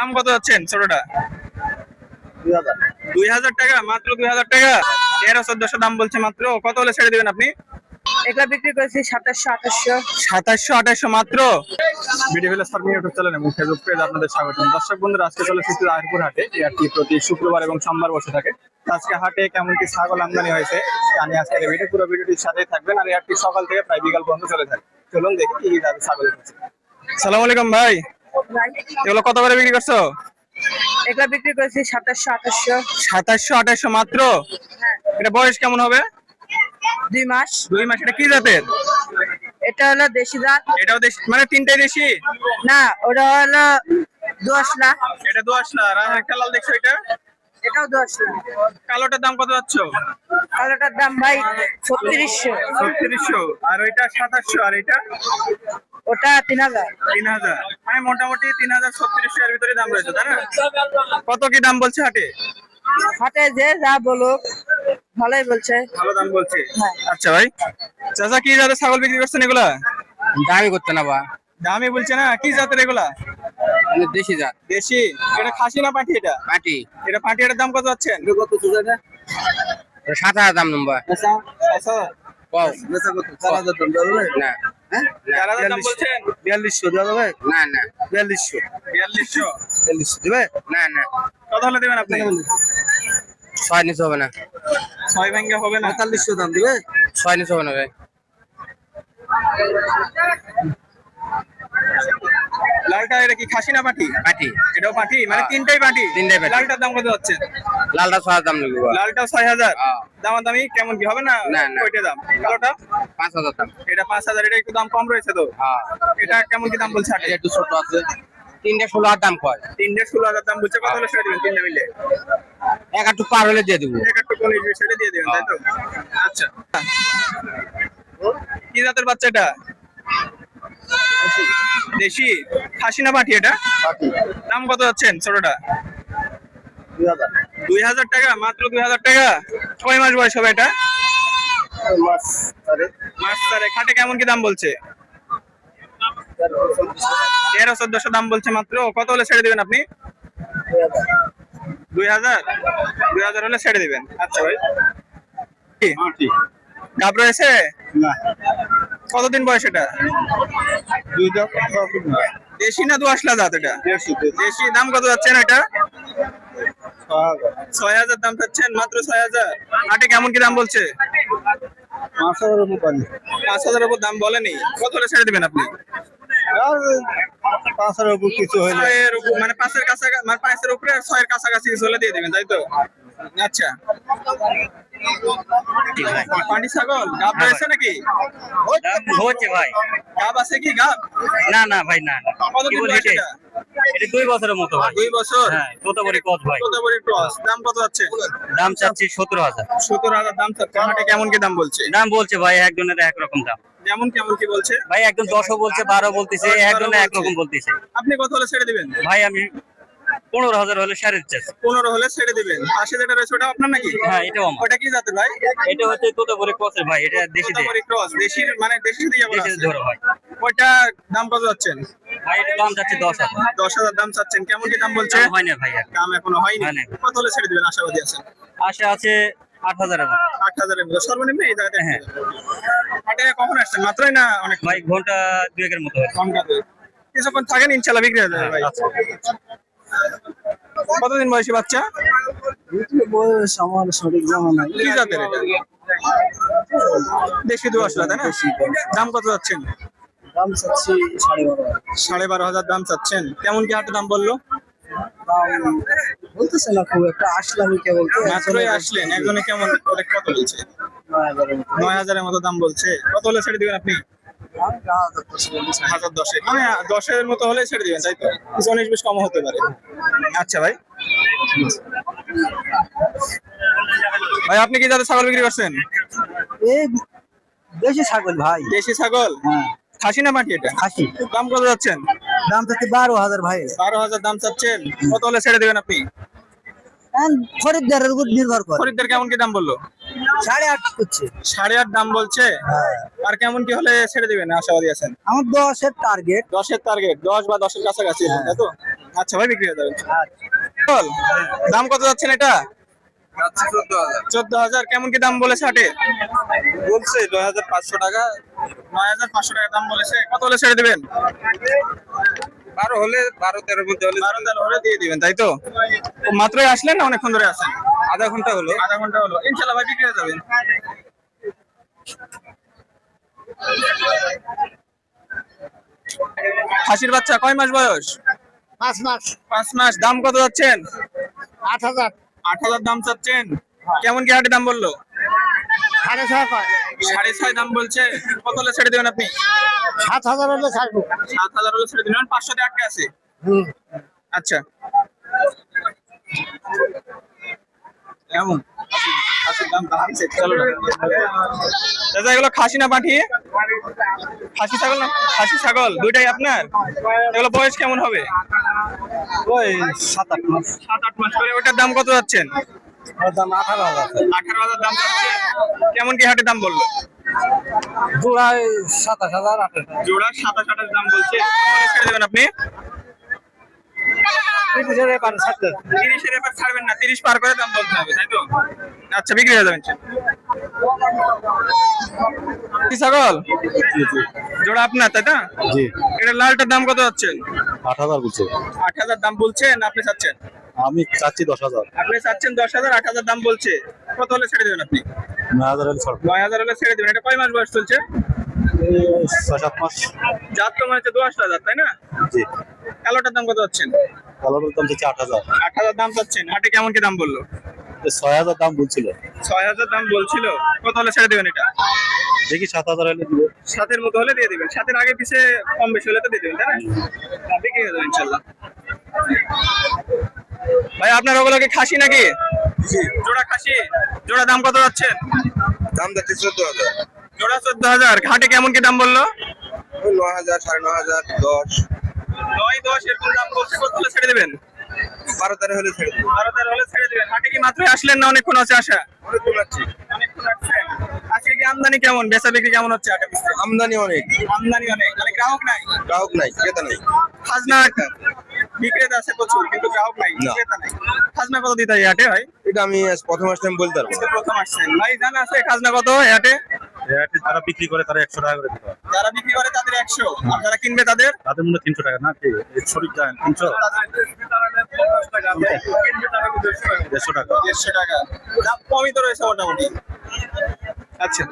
দাম কত যাচ্ছেন ছোটটা? 2000 2000 টাকা, মাত্র 2000 টাকা। 1300-1400 দাম বলছে মাত্র। কত হলে ছেড়ে দিবেন আপনি? এগুলা বিক্রি করেছি 2700 2700-2800 মাত্র। Video village farming YouTube channel এবং ফেসবুক পেজ আপনাদের স্বাগতম। দর্শক বন্ধুরা, আজকে চলে এসেছি আহিরপুর হাটে। এই হাটটি প্রতি শুক্রবার এবং সোমবার বসে থাকে। আজকে হাটে কেমন কি ছাগল আমদানি হয়েছে জানি আজকের ভিডিও, পুরো ভিডিওটির সাথেই থাকবেন। আর এই হাটটি সকাল থেকে প্রায় বিকাল পর্যন্ত চলে থাকে। চলুন দেখি কি কি ছাগল আছে। সালাম আলাইকুম ভাই, এগুলো কত করে বিক্রি করছো? এগুলা বিক্রি করেছি 2700 2700-2800 মাত্র। এটা বয়স কেমন হবে? 2 মাস। 2 মাস। এটা কি জাতের? এটা হলো দেশি জাত। এটাও দেশি, মানে তিনটাই দেশি? না, ওটা হলো দোআঁশলা। এটা দোআঁশলা। আর একটা লাল দেখছো, এটা এটাও দোআঁশলা। কালোটার দাম কত যাচ্ছ? কালোটার দাম ভাই 3600। 3600। আর ওইটা 2700। আর এটা ওটা 3000। 3000। মানে মোটামুটি 3000-3600 এর ভিতরে দাম রয়েছে, তাই না? কত কি দাম বলছে হাটে? হাটে যে যা বলো ভালোই বলছে। ভালো দাম বলছে। হ্যাঁ। আচ্ছা ভাই, চাচা কি জাতের ছাগল বিক্রি করছেন এগুলা? দামি করতে না বা দামি বলছে না, কি জাতের এগুলা? দেশি জাত দেশি। এটা খাসি না পাঠি? এটা পাটি এটা পাঠি। এটার দাম কত যাচ্ছেন? কত সুজাটা? 7,000 দাম নম্বর আচ্ছা, কও বেচা কত? 4000 দাম দেবে না হ্যাঁ? 4000 দাম বলছেন। 4200 দেওয়া যাবে? না না 4200 4200 দেবে? না না কত হলে দেবেন আপনি? 6 নিচে হবে না 6 ভাঙ্গা হবে না? 4500 দাম দিবে? 6 নিচে হবে না ভাই লালটা এটা কি খাসি না পাঠি? পাটি এটাও পাঠি, মানে তিনটাই পাঠি। তিনটাই পাটি। লালটার দাম কত যাচ্ছে? লালটা 6,000 দাম লাগবে বা লালটা 6000। হ্যাঁ। দামাদামি কেমন কি হবে না? না, না। ওইটা দাম। কালোটা 5,000 দাম এটা 5000। এটা একটু দাম কম রয়েছে তো। হ্যাঁ এটা কেমন কি দাম বলছে হাটে? এটা একটু ছোট আছে 16,000 দাম কয়। 16,000 দাম বলছে। কত হলে ছেড়ে দিবেন তিনটা মিলে? এক একটু পার হলে দিয়ে দেবো। একটু 19-20 ছেড়ে দিয়ে দিবেন, তাই তো? আচ্ছা, কি জাতের বাচ্চা এটা? দেশি। খাসি না পাঠি এটা? পাটি দাম কত যাচ্ছেন ছোটটা? 2000 2000 টাকা, মাত্র 2000 টাকা। 6 মাস বয়স হবে এটা? মাস আরে মাস চারে। খাটে কেমন কি দাম বলছে? 1300-1400 দাম বলছে মাত্র। কত হলে ছেড়ে দিবেন আপনি? 2000। 2000 হলে ছেড়ে দিবেন। আচ্ছা ভাই, পাটি গাব রয়েছে? না কতদিন বয়স এটা? 2 দাম দেশি না দোআঁশলা জাত এটা? দেশি দেশি। দাম কত যাচ্ছেন এটা? 6000 6000 দাম চাচ্ছেন, মাত্র 6000। হাটে কেমন কি দাম বলছে? 5000 মোবাইল 5000 উপর দাম বলেনি। কত হলে ছেড়ে দিবেন আপনি? আর 5000 উপর কিছু হইলে 6 এর উপর, মানে 5 এর কাছাকাছি, মানে 5 এর উপরে 6 এর কাছাকাছি কিছু হলে দিয়ে দিবেন, তাই তো? আচ্ছা, পাটি ছাগল গাব রয়েছে নাকি? হচ্ছে ভাই গাব আছে কি? গাব না না ভাই না না কতদিন বয়স এটা? এটা 2 বছরের মতো ভাই 2 বছর। হ্যাঁ তোতাপুরি কত ভাই কতবড়ি ক্রস। দাম কত যাচ্ছে? দাম চাচ্ছি 17,000 17,000 দাম চাচ্ছে। হাটে কেমন কি দাম বলছে? দাম বলছে ভাই একজনের একরকম দাম যেমন কেমন কি বলছে? ভাই একজন 10ও বলছে 12 বলতেছে 10, 12 একজনে বলছে। একরকম বলতেছে আপনি কত হলে ছেড়ে দিবেন? ভাই আমি 15,000 হলে সাড়ে চাচ্ছি 15 হলে ছেড়ে দিবেন। পাশে যেটা রয়েছে ওটা আপনার নাকি? হ্যাঁ এটাও আমার ওটা কি জাতের ভাই? এটা হচ্ছে তোতাপুরি কসের ভাই এটা দেশি দিয়ে তোতাপুরি ক্রস। দেশির, মানে দেশি দিয়ে বলা দেশি আছে। ধরো ভাই ওটা দাম কত যাচ্ছেন? ভাই এটা দাম চাচ্ছি 10,000 10,000 দাম চাচ্ছেন। কেমন কি দাম বলছে? হয় না ভাই দাম এখনো হয়নি। হয় নাই। কত হলে ছেড়ে দিবেন আশাবাদী আছেন? আশা আছে 8,000 এর মতো। 8,000 এর মধ্যে সর্বনিম্ন এই জায়গাতে? হ্যাঁ। হাটে কখন আসছেন? মাত্রই না অনেক? ভাই ঘন্টা 2 এর মতো হবে ঘন্টা দুই। কিছুক্ষণ থাকেন, ইনশাল্লাহ বিক্রি হয়ে যাবে ভাই। কতদিন বয়সী বাচ্চা? বয়স আমার সঠিক জানা নাই। কি জাতের এটা? দেশি দোআঁশলা, তাই না? দাম কত যাচ্ছেন? দাম চাচ্ছি 12,500 12,500 দাম চাচ্ছেন। কেমন কি হাটে দাম বললো? দাম বলতেছে না খুব একটা, আসলাম কেবল তো মাত্রই আসলেন, একজনে কেমন ওটা কত বলছে? 9,000 এর মতো দাম বলছে। কত হলে ছেড়ে দিবেন আপনি? 1010। মানে 10 এর মতো হলে ছেড়ে দিবেন, তাই তো? 19-20 কম হতে পারে। আচ্ছা ভাই, ভাই আপনি কি জাতের ছাগল বিক্রি করছেন? এই দেশি ছাগল ভাই। দেশি ছাগল। খাসি না পাঠি এটা? খাসি। দাম কত যাচ্ছেন? দাম চাচ্ছি 12,000 ভাই। 12,000 দাম চাচ্ছেন। কত হলে ছেড়ে দিবেন আপনি? খরিদ্দারের উপর নির্ভর করে। খরিদ্দার কেমন কি দাম বললো? 8.5 করছে। 8.5 দাম বলছে। আর কেমন কি হলে ছেড়ে দিবেন আশাবাদী আছেন? আমার 10 এর টার্গেট। 10 এর টার্গেট। 10 বা 10 এর কাছাকাছি, তাই তো? আচ্ছা ভাই, বিক্রি হয়ে যাবে। বল, দাম কত যাচ্ছেন এটা? 14,000। কেমন কি দাম বলেছে হাটে? বলছে 9,500 টাকা। 9,500 টাকা দাম বলেছে। কত হলে ছেড়ে দিবেন? 12 হলে 12-13 মধ্যে হলে 12 হলে দিয়ে দিবেন, তাই তো? তো মাত্রই আসলেন না অনেকক্ষণ ধরে আছেন? আধা ঘন্টা হলো। আধা ঘন্টা হলো, ইনশাল্লাহ ভাই বিক্রি হয়ে যাবে। খাসির বাচ্চা কয় মাস বয়স? 5 মাস। 5 মাস। দাম কত যাচ্ছেন? 8,000। 8,000 দাম চাচ্ছেন। কেমন কি হাটে দাম বললো? 6,500 কয়। 6.5 দাম বলছে। কত হলে ছেড়ে দেবেন আপনি? 7,000 হলে ছাড়বো। 7,000 হলে ছেড়ে দিবেন। 500 দিয়ে আটকে আছে। আচ্ছা, এমন খাসির দাম বাড়ছে। চলো না দাদা, এগুলো খাসি না পাঠি? খাসি ছাগল না? খাসি ছাগল দুইটাই আপনার? এগুলো বয়স কেমন হবে? ওই 7-8 মাস। 7-8 মাস করে। ওটার দাম কত যাচ্ছেন? ওর দাম 18,000। 18,000 দাম যাচ্ছে। কেমন কি হাটে দাম বললো? জোড়ায় 27,000, 28,000। জোড়া 27-28 দাম বলছে। কত ছেড়ে দেবেন আপনি? 30,000 এ পারে ছাড়তে। 30 এর এবার ছাড়বেন না, 30 পার করে দাম বলতে হবে, তাই তো? আচ্ছা, বিক্রি হয়ে যাবেন। কি ছাগল? জোড়া আপনার, তাই না? জি। এটা লালটার দাম কত যাচ্ছেন? 8,000 বলছে। 8,000 দাম বলছেন, আপনি চাচ্ছেন? আমি চাচ্ছি 10,000। আপনি চাচ্ছেন 10,000, 8,000 দাম বলছে। কত হলে ছেড়ে দেবেন আপনি? 9,000 হলে ছাড়বো। 9,000 হলে ছেড়ে দেবেন। এটা কয় মাস বয়স চলছে? 6-7 মাস। জাত তো মনে হচ্ছে 10,000, তাই না? জি। কালোটার দাম কত যাচ্ছেন? কালোর দাম চাচ্ছি 8,000। 8,000 দাম চাচ্ছেন। হাটে কেমন কি দাম বললো? 6,000 দাম বলছিল। 6,000 দাম বলছিল। কত হলে ছেড়ে দেবেন এটা? দেখি 7,000 হলে দিব। 7-এর মতো হলে দিয়ে দিবেন। 7-এর আগে পিছে কম বেশি হলে তো দিয়ে দিবেন, তাই না? বিক্রি হয়ে যাবে ইনশাল্লাহ। ভাই, আপনার ওগুলোকে খাসি নাকি? জোড়া খাসি। জোড়া দাম কত যাচ্ছেন? দাম যাচ্ছে 14,000। জোড়া 14,000। হাটে কেমন কি দাম বললো? 9,000, 9,500, 10। 9-10 এরকম দাম বলছে। কত হলে ছেড়ে দেবেন? 12-13 হলে ছেড়ে দিব। 12-13 হলে ছেড়ে দিবেন। হাটে কি মাত্রই আসলেন না অনেকক্ষণ আছে আসা? অনেকক্ষণ আছে। অনেকক্ষণ আসছেন। আজকে কি আমদানি কেমন? বেচা বিক্রি কেমন হচ্ছে হাটে? আমদানি অনেক, আমদানি অনেক, মানে গ্রাহক নাই। গ্রাহক নাই, ক্রেতা নাই। খাজনা বিক্রেতা আছে প্রচুর, কিন্তু গ্রাহক নাই, না। ক্রেতা নাই। খাজনা কত দিতে হয় এই হাটে ভাই? এটা আমি আজ প্রথম আসলাম বলতে পারবো না। আজকে প্রথম আসছেন ভাই, জানা আছে খাজনা কত এই হাটে? যারা বিক্রি করে তারা 100 টাকা করে দিতে হয়। যারা বিক্রি করে তাদের 100, আর যারা কিনবে তাদের তাদের মূল্য 300 টাকা না? কি সঠিক জানেন? 300, 150 টাকা। 150 টাকা। দাম কমই তো রয়েছে মোটামুটি। আচ্ছা।